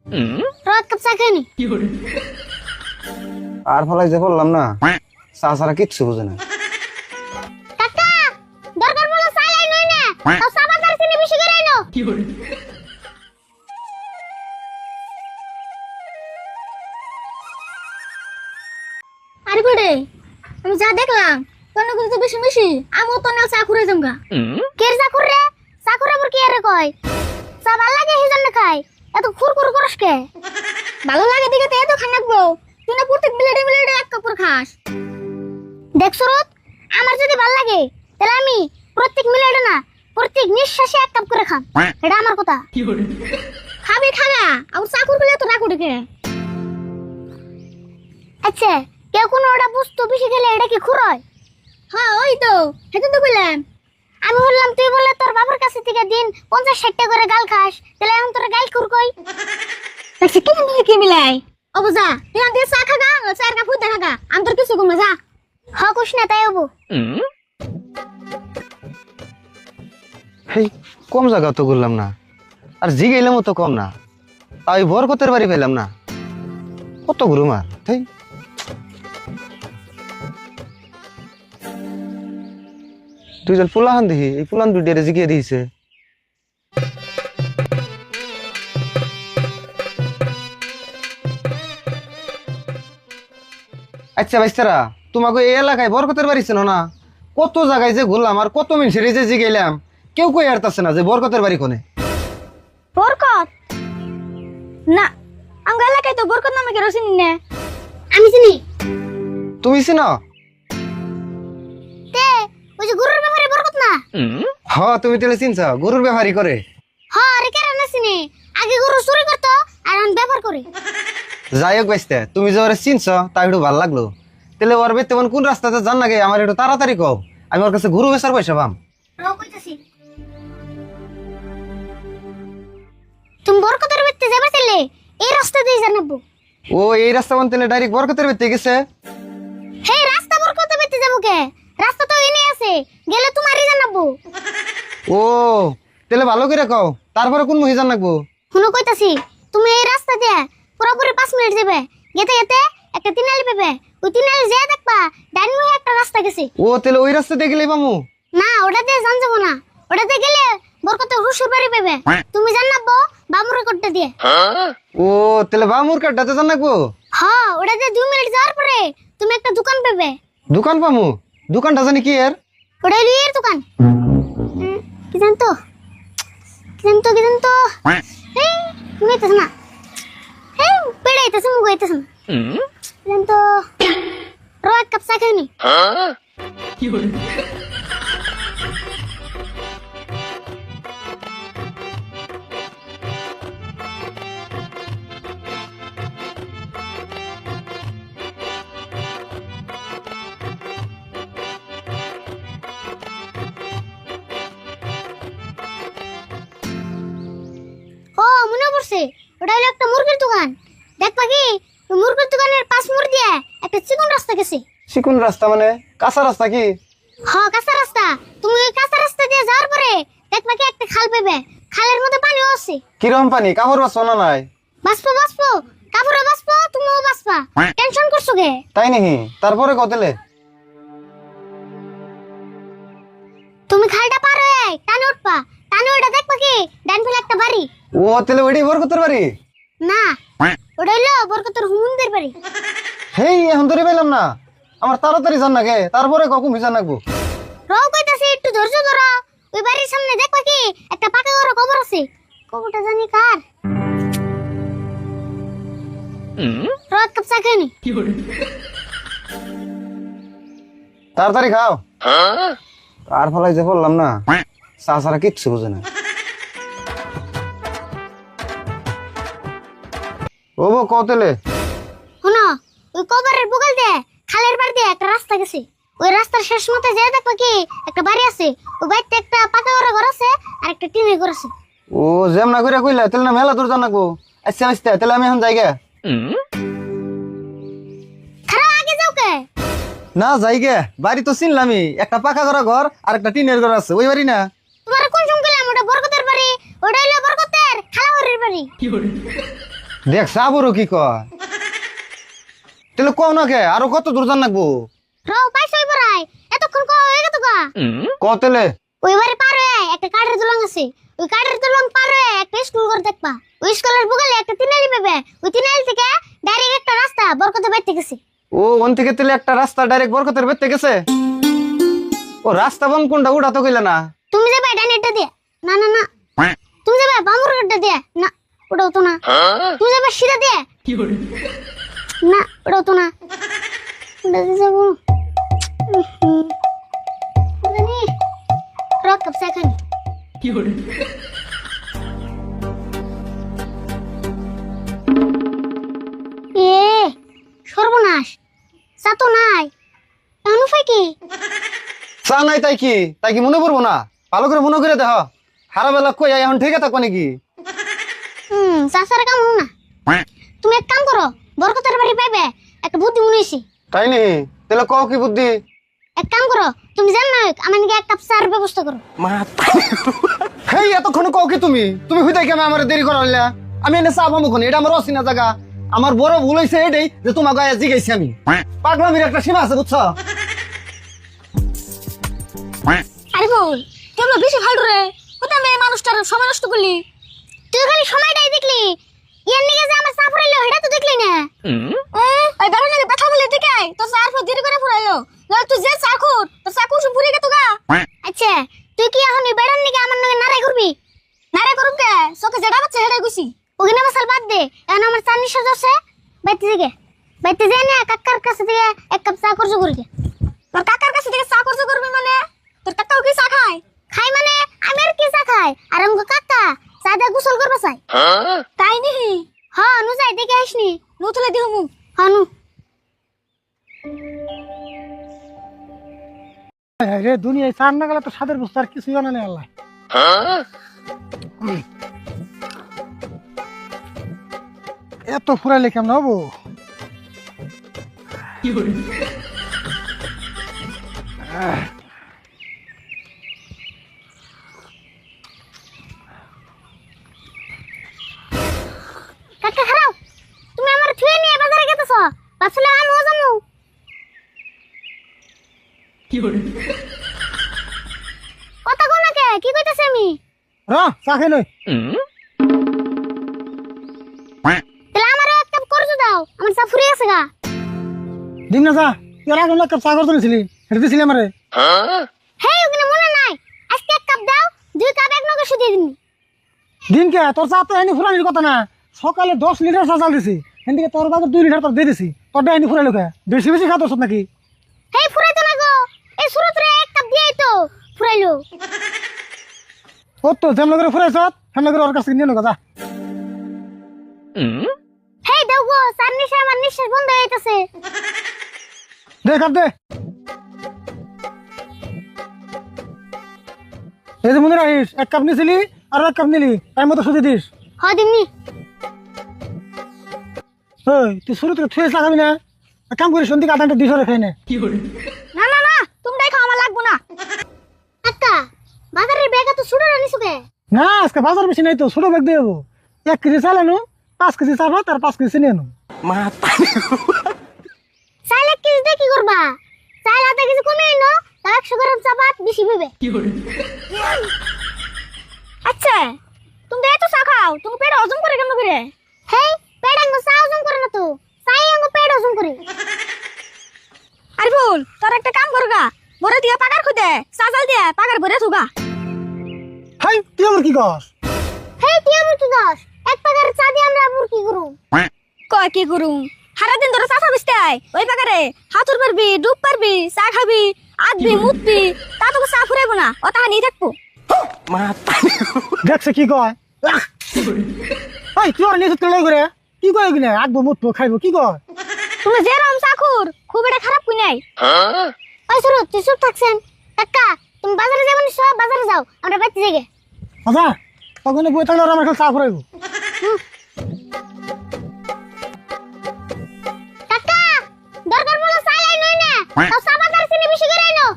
এক কাপ চা খাইনি। আর ফলাই যে বললাম না, চা ছাড়া কিচ্ছু বুঝে না। কাকা দরকার বলে চা লাই নই না, তাও চা বাজার চিনি বেশি করে আইনো। আরে বড়ে, আমি যা দেখলাম তোর কিছু তো বেশি বেশি আমিও তো না চা করে যামগা। কে চা করে? চা করে আবার কি আরে কয়? চা ভালো লাগে হিজন না খাই, এত খুরখুর করস কে? ভালো লাগে দিকে তো এত খান রাখবো, তুই না প্রত্যেক মিনিটে মিনিটে এক কাপ করে খাস। দেখ সুরত, আমার যদি ভালো লাগে তাহলে আমি প্রত্যেক মিনিটে না প্রত্যেক নিঃশ্বাসে এক কাপ করে খাম, এটা আমার কথা। খাবি খাগা, আবার চা করবি তো না করে কে? আচ্ছা, কেউ কোনো ওটা বস্তু বেশি খেলে এটা কি খুর হয়? হ্যাঁ ওই তো, সেটা তো বললাম। আমি বললাম তুই বলে তোর বাবার কাছে থেকে দিন 50-60 করে গাল খাস, তাহলে এখন তোর গাল খুর কই? আচ্ছা কি নিয়ে কি মিলাই? ও বুঝা, তুই আনতে চা খাগা, চার কাপ ফুট খাগা, আমি তোর কিছু কম না যা। হ্যাঁ কুছ না তাই হবো। হেই, কম জায়গা তো ঘুরলাম না, আর জিগাইলামও তো কম না, তাই বরকতের বাড়ি পেলাম না। কত ঘুরুম আর, তাই দুইজন পুলাহান দেখি, এই পুলান দুইটারে জিগিয়ে দিয়েছে। আচ্ছা ভাইস্তারা, তোমাকে এই এলাকায় বরকতের বাড়ি ছিল না? কত জায়গায় যে ঘুরলাম আর কত মিনিট যে জিগাইলাম, কেউ কই আরতাছে না যে বরকতের বাড়ি কোনে। বরকত না, আম এলাকায় তো বরকত নামে কেউ চিনি না। আমি চিনি। তুমি চিনো? তে ওই যে গরুর ব্যাপারে বরকত না? হ, তুমি তাহলে চিনছ, গরুর ব্যাপারই করে। হ্যাঁ আরে কেন না চিনি, আগে গরু চুরি করতো আর এখন ব্যবহার করে। যাই হোক বাইস্তে, তুমি যে ওরা চিনছ তা একটু ভালো লাগলো। তাহলে ওর বেতে কোন রাস্তাতে জান নাকি আমার একটু তাড়াতাড়ি কও, আমি ওর কাছে গরু বেচার পয়সা পাম। রাও কইতাছি, তুমি বরকতের বেতে যাবে তাহলে এই রাস্তা দিয়ে জানাবো। ও এই রাস্তা বলতে ডাইরেক্ট বরকতের বেতে গেছে? হে রাস্তা বরকতের বেতে যাবো কে? রাস্তা তো এনে আছে, গেলে তোমারই জানাবো। ও তাহলে ভালো করে কও, তারপরে কোন মহি জান নাকবো? শুনো কইতাছি, তুমি এই রাস্তা দিয়ে পুরোপুরি 5 মিনিট যাবে, যেতে যেতে একটা তিনালি পাবে, ওই তিনালি যে দেখবা ডান মুখে একটা রাস্তা গেছে। ও তাহলে ওই রাস্তা দিয়ে গেলেই পামু? না ওটা দিয়ে জান যাবো না, ওটাতে গেলে বরকতের হুশুর বাড়ি পাবে, তুমি জানাবো বামুর কোটটা দিয়ে। ও তাহলে বামুর কাটটাতে জান নাকবো? হ্যাঁ ওটাতে 2 মিনিট যাওয়ার পরে তুমি একটা দোকান পাবে। দোকান পামু? দোকানটা জানি কি এর? ওটা হলো এর দোকান। কি জানতো কি জানতো কি জানতো? এই তুমি তো না, এই পেড়ে আইতাছে মুগো আইতাছে না। কি জানতো? এক কাপ চা খাইনি। ও মনে পড়ছে, ওটা হলো একটা মুরগির দোকান। দেখবা কি ওই মুরগির দোকানের পাশ মোড় দিয়ে একটা চিকন রাস্তা গেছে। চিকুন রাস্তা মানে কাঁচা রাস্তা কি? হ্যাঁ কাঁচা রাস্তা, তুমি ওই কাঁচা রাস্তা দিয়ে যাওয়ার পরে দেখবা কি একটা খাল পাবে, খালের মধ্যে পানিও আছে। কিরম পানি? কাপড় বাঁচবো না নাই? বাঁচবো বাঁচবো, কাপড়ে বাঁচবো, তুমিও বাঁচবা, টেনশন করছো কে? তাই নাকি? তারপরে কতলে? তুমি খালটা পার হয়ে টানে উঠবা, টানে ওটা দেখবা কি ডান ফেলে একটা বাড়ি। ও তাহলে ওইটাই বরকতের বাড়ি? না ওটা হলো বরকতের হুমুনদের বাড়ি। হেই এখন ধরে পেলাম না, আমার তাড়াতাড়ি জান নাকি, তারপরে কখন ভিজা নাকবো। রও কইতাছি একটু ধৈর্য ধরো, ওই বাড়ির সামনে দেখবা কি একটা পাকা ঘর কবর আছে, কবরটা জানি কার। এক কাপ চা খাইনি। তাড়াতাড়ি খাও। আর ফলাই যে বললাম না, চা ছাড়া কিচ্ছু বুঝে না। ও বো কতলে? শোনো, ওই কবরের বগল দিয়ে খালের পাড় দিয়ে একটা রাস্তা গেছে, ওই রাস্তার শেষ মতে যেয়ে দেখবা কি একটা বাড়ি আছে, ওই বাড়িতে একটা পাকা ঘর আছে আর একটা টিনের ঘর আছে। ও যেম না করে কইলা তাহলে না মেলা দূর জান নাকবো। আচ্ছা আচ্ছা তাহলে আমি এখন যাইগা। খারাপ আগে যাও কে? না যাইগে, বাড়ি তো চিনলামই, একটা পাকা করা ঘর আর একটা টিনের ঘর আছে, ওই বাড়ি না? তোমার কোন সঙ্গে ওটা বরকতের বাড়ি, ওটা হলো বরকতের খালাহরের বাড়ি। দেখ সাবরও কি কয় তাহলে কও না কে আরো কত দূর জান লাগবো রও পাইছই পড়াই এতক্ষণ কো হয়ে গেত গা কতলে ওই বাড়ি পার হয়ে একটা কাঠের দলং আছে ওই কাঠের দলং পার হয়ে একটা স্কুল ঘর দেখবা ওই স্কুলের বগলে একটা তিনালি পাবে ওই তিনালি থেকে ডাইরেক্ট একটা রাস্তা বরকতে বাইতে গেছে ও ওন থেকে তাহলে একটা রাস্তা ডাইরেক্ট বরকতের বেতে গেছে ও রাস্তা বন কোনটা ওটা তো কইলা না তুমি যাবে ডাইনেটটা দিয়ে না না না তুমি যাবে বামুর গড়টা দিয়ে না ওটাও তো না তুমি যাবে সিধা দিয়ে না ওটাও তো না ওটা দিয়ে যাবো জানি রক কাপ সেখানে এ সর্বনাশ চা তো নাই এখন উপায় কি চা নাই তাই কি মনে পড়বো না ভালো করে মনে করে দেখ হারা বেলা কই এখন ঠিক থাকবো নাকি চাষার কাম হো না তুমি এক কাম করো বরকতের বাড়ি পাইবে একটা বুদ্ধি মনে হয়েছে তাই নি তাহলে কও কি বুদ্ধি এক কাম করো তুমি জান না আমার নাকি এক কাপ চার ব্যবস্থা করো হেই এতক্ষণ কও কি তুমি তুমি হইতাই কেমন আমার দেরি করাইলা আমি এনে চা পাবো কোন এটা আমার অচিনা জায়গা আমার বড় ভুল হয়েছে এটাই যে তোমার গায়ে জিগাইছি আমি পাগলামির একটা সীমা আছে বুঝছো আরে বল কেমন বেশি ফালতু রে কোথায় মেয়ে মানুষটার সময় নষ্ট করলি তুই খালি সময়টাই দেখলি ইয়ার নিকে যে আমার চা ফুরাইলো এটা তো দেখলি না ওই বেড়া নাকি ব্যথা বলে দেখে তো চার ফুট দেরি করে ফুরাইলো না তুই যে চা খুর তোর চা কুসুম ফুরিয়ে গেতো গা আচ্ছা তুই কি এখন বেড়ার নিকে আমার নাকি নারাই করবি নারাই করুম কে চোখে যেটা বাচ্চা হেডাই গুছি ওখানে মশাল বাদ দে এখন আমার চা নিঃশ্বাস আছে বাইতে যে না কাকার কাছে থেকে এক কাপ চা করছো করি তোর কাকার কাছে থেকে চা করছো করবি মানে তোর কাকাও কি চা খায় খাই মানে আমি আর কি চা খাই আর আমগো কাকা চা দিয়ে গোসল করবা চাই তাই নি হ্যাঁ নু যাই দেখে আসনি নু তুলে দিও মু হ্যাঁ নু রে দুনিয়ায় চার না গেলে তো সাদের বস্তু আর কিছুই জানা নেই আল্লাহ এত ফুরাইলে কেমন হবো কাকা খারাও তুমি আমার থুয়ে নিয়ে বাজারে গেতেছ ভাবছিলাম আমি ও যামু কথা কো না কে কি কইতাছ আমি র চা খাই নই তাহলে আমারও এক কাপ করছো দাও আমার চা ফুরিয়ে গেছে গা দিন না চা তুই আর আগে এক কাপ চা করতে নিছিলি হেঁটে দিছিলি আমারে হেই ওখানে মনে নাই আজকে এক কাপ দাও দুই কাপ এক নগে শুধিয়ে দিবি দিন কে তোর চা তো এনে ফুরানির কথা না সকালে 10 লিটার চা চাল দিছি এদিকে তোর বাজার 2 লিটার তোর দিয়ে দিছি তোরটা এনে ফুরাইলো কে বেশি বেশি খাতোস নাকি হেই ফুরাইতো না গো এই সুরত রে এক কাপ দিয়েই তো ফুরাইলো ও তো যেমন করে ফুরাইছ সেমন করে ওর কাছে নিয়ে নেগা যা হেই দাও গো চার নিশা আমার নিঃশ্বাস বন্ধ হয়ে যাইতেছে দে কাপ দে এই যে মনে রাখিস এক কাপ নিছিলি আর এক কাপ নিলি টাইম মতো সুজি দিস হ দিমনি ওই তুই শুরু থেকে থুয়ে চা খাবি না এক কাম করিস সন্ধ্যে আধানটা দিস খাই না না না না তোমরাই খাও আমার লাগবো না কাকা বাজারের ব্যাগ তো ছুড়ে আনিছো কে না আজকে বাজার বেশি নাই তো ছোট ব্যাগ দিয়ে যাবো 1 কেজি চাল আনো 5 কেজি চা ভাত আর 5 কেজি চিনি আনো চাল এক কেজি দিয়ে কি করবা চাল আধা কেজি কমে এনো তার 100 গ্রাম চাপাত বেশি হবে আচ্ছা তুমি এত চা খাও তুমি পেট হজম করে কেমন করে হেই পেট আঙ্গো চা হজম করে না তো চাই আঙ্গো পেট হজম করে আরে বল তোর একটা কাম করগা বড় দিয়া পাকার খুদে চা চাল দিয়া পাকার ভরে থুগা হাই তুই আমার কি কস হেই তুই আমার কি দাস এক পাকার চা দিয়ে আমরা আবার কি করু কয় কি করু সারা দিন ধরে চা খাবিস তাই ওই পাকারে হাতুর পারবি ডুব পারবি চা খাবি আদবি মুতবি তা তোকে চা ফুরাইবো না ও তা নিয়ে থাকবো দেখছে কি কয় হাই তুই আর নিয়ে লই করে কি কয় কিনা আগবো মুতবো খাইবো কি কয় তুমি যে রাম চাকুর খুব এটা খারাপ কই নাই ওই সুরত তুই চুপ থাকছেন কাকা তুমি বাজারে যাবো নি সব বাজারে যাও আমরা বাইতে যাই আচ্ছা তখন বই থাকলে আমার খালি চা ফুরাইবো কাকা দরকার বলে চাই আই নই না তাও চা বাজারে চিনি বেশি করে আইনো